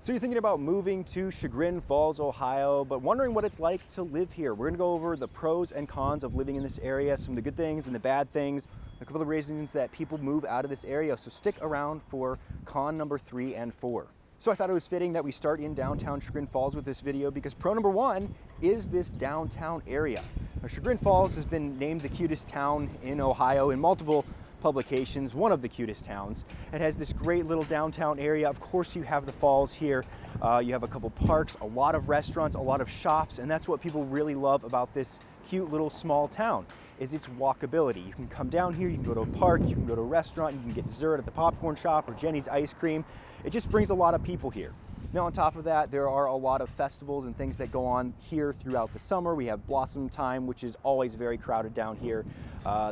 So you're thinking about moving to Chagrin Falls, Ohio, but wondering what it's like to live here. We're gonna go over the pros and cons of living in this area, some of the good things and the bad things, a couple of the reasons that people move out of this area. So stick around for con number 3 and 4. So I thought it was fitting that we start in downtown Chagrin Falls with this video because pro number 1 is this downtown area. Now, Chagrin Falls has been named the cutest town in Ohio in multiple publications, one of the cutest towns. It has this great little downtown area. Of course, you have the falls here. You have a couple parks, a lot of restaurants, a lot of shops, and that's what people really love about this cute little small town, is its walkability. You can come down here, you can go to a park, you can go to a restaurant, you can get dessert at the popcorn shop or Jenny's ice cream. It just brings a lot of people here. Now on top of that, there are a lot of festivals and things that go on here throughout the summer. We have Blossom Time, which is always very crowded down here.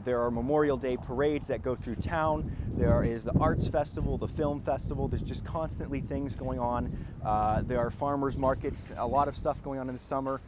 There are Memorial Day parades that go through town. There is the Arts Festival, the Film Festival. There's just constantly things going on. There are farmers markets, a lot of stuff going on in the summer.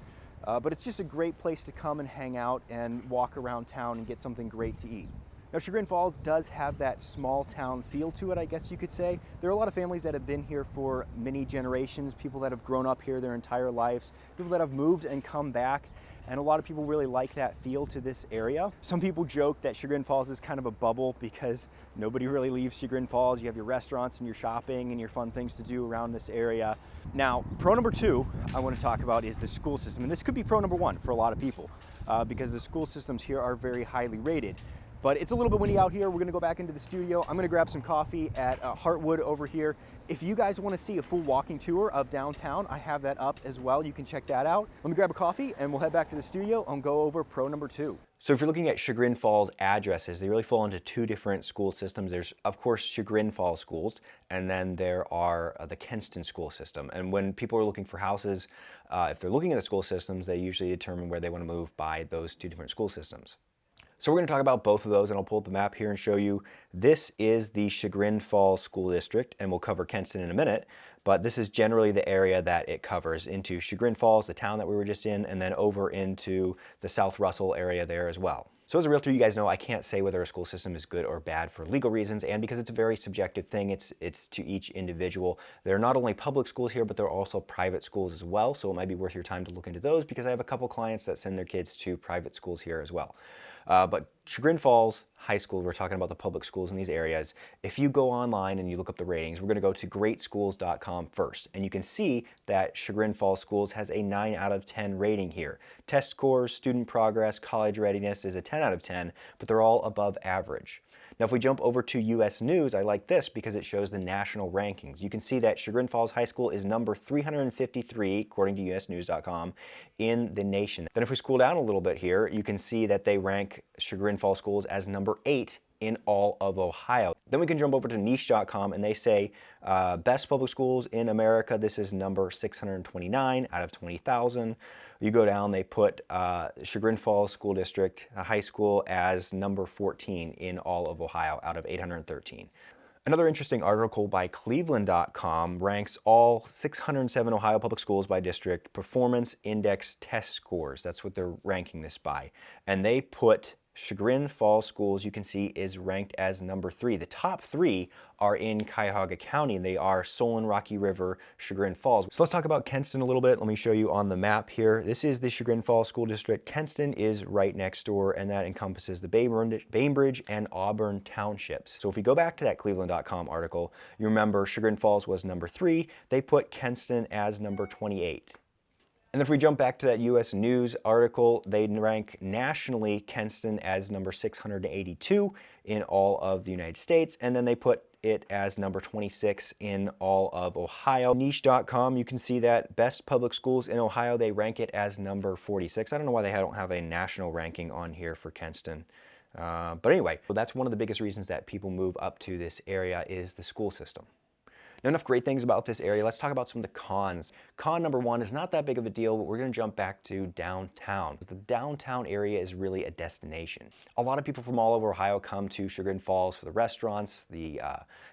But it's just a great place to come and hang out and walk around town and get something great to eat. Now, Chagrin Falls does have that small town feel to it, I guess you could say. There are a lot of families that have been here for many generations, people that have grown up here their entire lives, people that have moved and come back, and a lot of people really like that feel to this area. Some people joke that Chagrin Falls is kind of a bubble because nobody really leaves Chagrin Falls. You have your restaurants and your shopping and your fun things to do around this area. Now, pro number 2 I want to talk about is the school system, and this could be pro number 1 for a lot of people because the school systems here are very highly rated. But it's a little bit windy out here. We're gonna go back into the studio. I'm gonna grab some coffee at Heartwood over here. If you guys wanna see a full walking tour of downtown, I have that up as well. You can check that out. Let me grab a coffee and we'll head back to the studio and go over pro number 2. So if you're looking at Chagrin Falls addresses, they really fall into 2 different school systems. There's, of course, Chagrin Falls schools, and then there are the Kenston school system. And when people are looking for houses, if they're looking at the school systems, they usually determine where they wanna move by those 2 different school systems. So we're going to talk about both of those, and I'll pull up the map here and show you. This is the Chagrin Falls School District, and we'll cover Kenston in a minute, but this is generally the area that it covers, into Chagrin Falls, the town that we were just in, and then over into the South Russell area there as well. So as a realtor, you guys know I can't say whether a school system is good or bad for legal reasons, and because it's a very subjective thing, it's to each individual. There are not only public schools here, but there are also private schools as well, so it might be worth your time to look into those because I have a couple clients that send their kids to private schools here as well. But Chagrin Falls High School, we're talking about the public schools in these areas. If you go online and you look up the ratings, we're going to go to greatschools.com first. And you can see that Chagrin Falls Schools has a 9 out of 10 rating here. Test scores, student progress, college readiness is a 10 out of 10, but they're all above average. Now, if we jump over to US News, I like this because it shows the national rankings. You can see that Chagrin Falls High School is number 353, according to usnews.com, in the nation. Then if we scroll down a little bit here, you can see that they rank Chagrin Falls Schools as number 8 in all of Ohio. Then we can jump over to niche.com and they say best public schools in America. This is number 629 out of 20,000. You go down, they put Chagrin Falls School District High School as number 14 in all of Ohio out of 813. Another interesting article by Cleveland.com ranks all 607 Ohio public schools by district performance index test scores. That's what they're ranking this by. And they put Chagrin Falls Schools, you can see, is ranked as number 3. The top 3 are in Cuyahoga County, and they are Solon, Rocky River, Chagrin Falls. So let's talk about Kenston a little bit. Let me show you on the map here. This is the Chagrin Falls School District. Kenston is right next door, and that encompasses the Bainbridge and Auburn townships. So if we go back to that Cleveland.com article, you remember Chagrin Falls was number 3. They put Kenston as number 28. And if we jump back to that US News article, they rank nationally Kenston as number 682 in all of the United States, and then they put it as number 26 in all of Ohio. Niche.com, you can see that best public schools in Ohio, they rank it as number 46. I don't know why they don't have a national ranking on here for Kenston. But anyway, well, that's one of the biggest reasons that people move up to this area is the school system. Now, enough great things about this area. Let's talk about some of the cons. Con number 1 is not that big of a deal, but we're going to jump back to downtown. The downtown area is really a destination. A lot of people from all over Ohio come to Chagrin Falls for the restaurants, the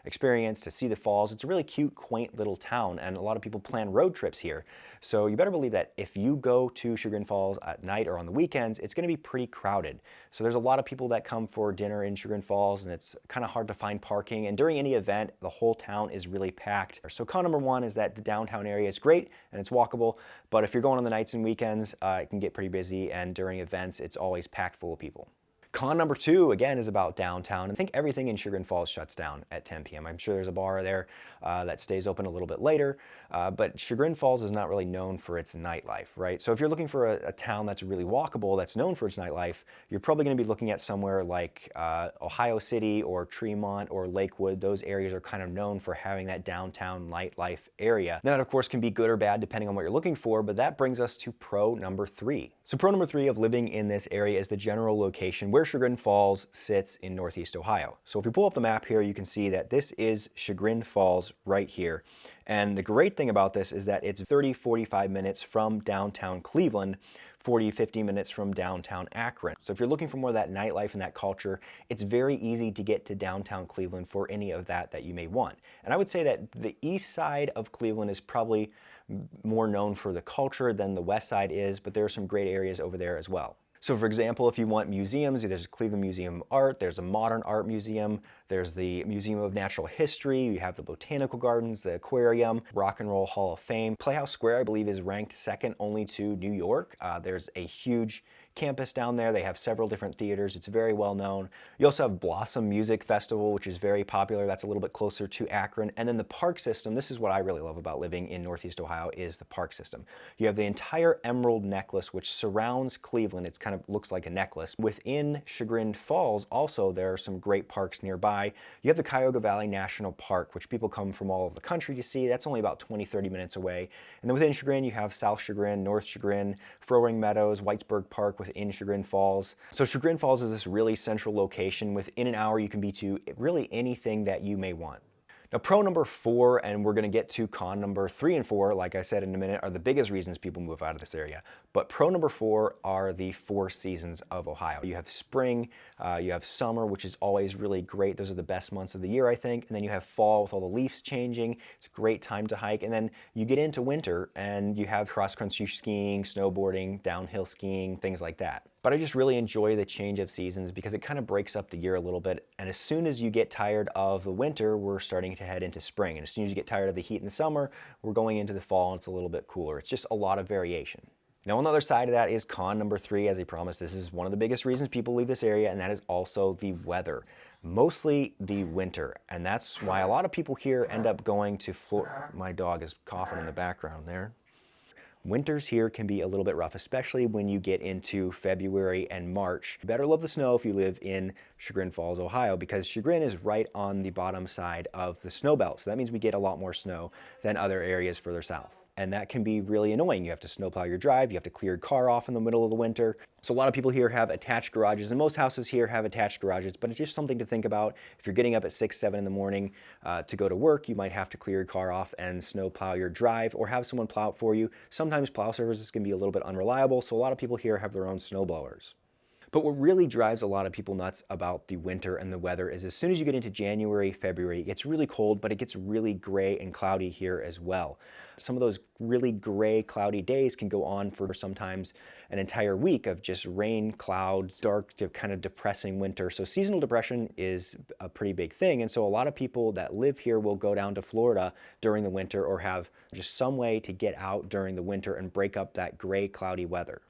experience, to see the falls. It's a really cute, quaint little town, and a lot of people plan road trips here. So you better believe that if you go to Chagrin Falls at night or on the weekends, it's going to be pretty crowded. So there's a lot of people that come for dinner in Chagrin Falls, and it's kind of hard to find parking. And during any event, the whole town is really packed. So con number one is that the downtown area is great and it's walkable, but if you're going on the nights and weekends, it can get pretty busy, and during events, it's always packed full of people. Con number two, again, is about downtown. I think everything in Chagrin Falls shuts down at 10 p.m. I'm sure there's a bar there that stays open a little bit later, but Chagrin Falls is not really known for its nightlife, right? So if you're looking for a town that's really walkable, that's known for its nightlife, you're probably gonna be looking at somewhere like Ohio City or Tremont or Lakewood. Those areas are kind of known for having that downtown nightlife area. Now, that of course can be good or bad depending on what you're looking for, but that brings us to pro number three. So pro number three of living in this area is the general location where Chagrin Falls sits in Northeast Ohio. So if we pull up the map here, you can see that this is Chagrin Falls right here. And the great thing about this is that it's 30-45 minutes from downtown Cleveland, 40-50 minutes from downtown Akron. So if you're looking for more of that nightlife and that culture, it's very easy to get to downtown Cleveland for any of that you may want. And I would say that the east side of Cleveland is probably more known for the culture than the west side is, but there are some great areas over there as well. So for example, if you want museums, there's Cleveland Museum of Art, there's a modern art museum, there's the Museum of Natural History, you have the Botanical Gardens, the Aquarium, Rock and Roll Hall of Fame. Playhouse Square, I believe, is ranked second only to New York. There's a huge campus down there. They have several different theaters. It's very well known. You also have Blossom Music Festival, which is very popular. That's a little bit closer to Akron. And then the park system, this is what I really love about living in Northeast Ohio, is the park system. You have the entire Emerald Necklace, which surrounds Cleveland. It's kind of looks like a necklace. Within Chagrin Falls, also, there are some great parks nearby. You have the Cuyahoga Valley National Park, which people come from all over the country to see. That's only about 20-30 minutes away. And then within Chagrin, you have South Chagrin, North Chagrin, Frowing Meadows, Whitesburg Park within Chagrin Falls. So Chagrin Falls is this really central location. Within an hour, you can be to really anything that you may want. Now, pro number four, and we're gonna get to con number 3 and 4, like I said in a minute, are the biggest reasons people move out of this area. But pro number 4 are the 4 seasons of Ohio. You have spring, you have summer, which is always really great. Those are the best months of the year, I think. And then you have fall with all the leaves changing. It's a great time to hike. And then you get into winter and you have cross-country skiing, snowboarding, downhill skiing, things like that. But I just really enjoy the change of seasons because it kind of breaks up the year a little bit. And as soon as you get tired of the winter, we're starting to head into spring. And as soon as you get tired of the heat in the summer, we're going into the fall and it's a little bit cooler. It's just a lot of variation. Now, on the other side of that is con number 3. As I promised, this is one of the biggest reasons people leave this area, and that is also the weather. Mostly the winter. And that's why a lot of people here end up going to Florida. My dog is coughing in the background there. Winters here can be a little bit rough, especially when you get into February and March. You better love the snow if you live in Chagrin Falls, Ohio, because Chagrin is right on the bottom side of the snow belt. So that means we get a lot more snow than other areas further south. And that can be really annoying. You have to snowplow your drive, you have to clear your car off in the middle of the winter. So a lot of people here have attached garages, and most houses here have attached garages, but it's just something to think about. If you're getting up at 6, 7 in the morning to go to work, you might have to clear your car off and snowplow your drive or have someone plow it for you. Sometimes plow services can be a little bit unreliable, so a lot of people here have their own snow blowers. But what really drives a lot of people nuts about the winter and the weather is as soon as you get into January, February, it gets really cold, but it gets really gray and cloudy here as well. Some of those really gray, cloudy days can go on for sometimes an entire week of just rain, clouds, dark, kind of depressing winter. So seasonal depression is a pretty big thing. And so a lot of people that live here will go down to Florida during the winter or have just some way to get out during the winter and break up that gray, cloudy weather.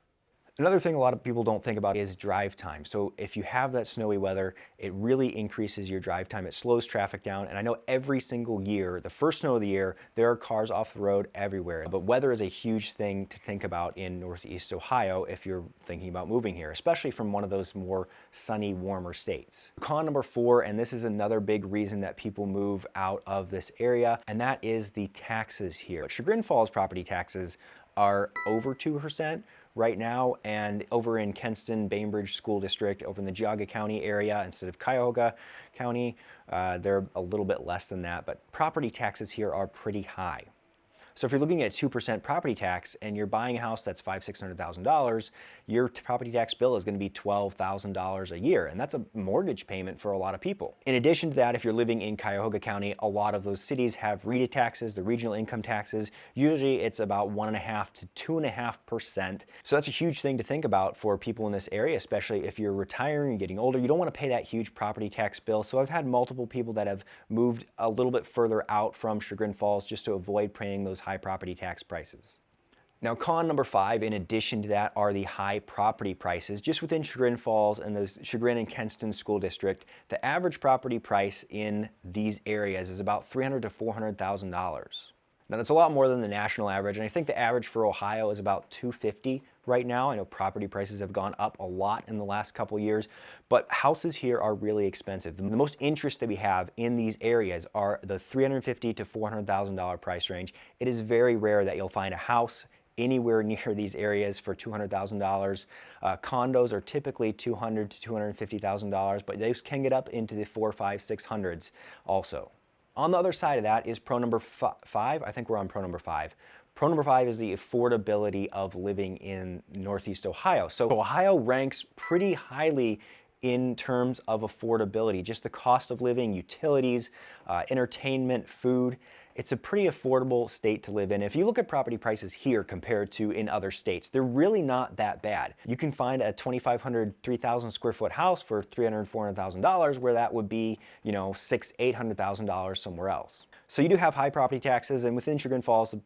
Another thing a lot of people don't think about is drive time. So if you have that snowy weather, it really increases your drive time. It slows traffic down. And I know every single year, the first snow of the year, there are cars off the road everywhere. But weather is a huge thing to think about in Northeast Ohio if you're thinking about moving here, especially from one of those more sunny, warmer states. Con number 4, and this is another big reason that people move out of this area, and that is the taxes here. Chagrin Falls property taxes are over 2% right now, and over in Kenston, Bainbridge School District, over in the Geauga County area, instead of Cuyahoga County, they're a little bit less than that, but property taxes here are pretty high. So if you're looking at 2% property tax and you're buying a house that's $600,000, your property tax bill is going to be $12,000 a year, and that's a mortgage payment for a lot of people. In addition to that, if you're living in Cuyahoga County, a lot of those cities have RETA taxes, the regional income taxes. Usually it's about 1.5 to 2.5%. So that's a huge thing to think about for people in this area, especially if you're retiring and getting older. You don't want to pay that huge property tax bill. So I've had multiple people that have moved a little bit further out from Chagrin Falls just to avoid paying those high property tax prices. Now, con number 5, in addition to that, are the high property prices. Just within Chagrin Falls and the Chagrin and Kenston School District, the average property price in these areas is about $300,000 to $400,000. Now, that's a lot more than the national average, and I think the average for Ohio is about $250,000 right now. I know property prices have gone up a lot in the last couple years, but houses here are really expensive. The most interest that we have in these areas are the $350,000 to $400,000 price range. It is very rare that you'll find a house anywhere near these areas for $200,000. Condos are typically $200,000 to $250,000, but those can get up into the 400s, 500s, 600s also. On the other side of that is pro number 5. I think we're on pro number 5. Pro number 5 is the affordability of living in Northeast Ohio. So Ohio ranks pretty highly in terms of affordability, just the cost of living, utilities, entertainment, food. It's a pretty affordable state to live in. If you look at property prices here compared to in other states, they're really not that bad. You can find a 2,500, 3,000 square foot house for $300,000, $400,000, where that would be, $600,000, $800,000 somewhere else. So you do have high property taxes, and within Chagrin Falls, the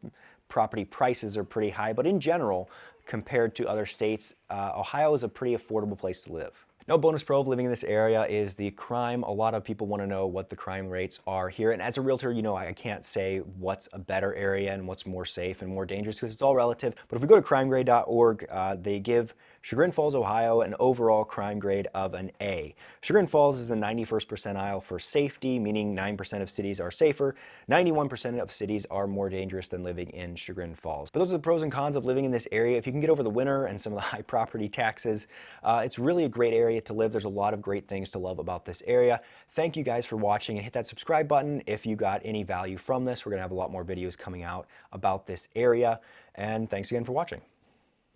property prices are pretty high, but in general, compared to other states, Ohio is a pretty affordable place to live. No bonus pro of living in this area is the crime. A lot of people want to know what the crime rates are here. And as a realtor, I can't say what's a better area and what's more safe and more dangerous because it's all relative. But if we go to crimegrade.org, they give Chagrin Falls, Ohio an overall crime grade of an A. Chagrin Falls is the 91st percentile for safety, meaning 9% of cities are safer. 91% of cities are more dangerous than living in Chagrin Falls. But those are the pros and cons of living in this area. If you can get over the winter and some of the high property taxes, it's really a great area to live. There's a lot of great things to love about this area. Thank you guys for watching, and hit that subscribe button if you got any value from this. We're gonna have a lot more videos coming out about this area, and thanks again for watching.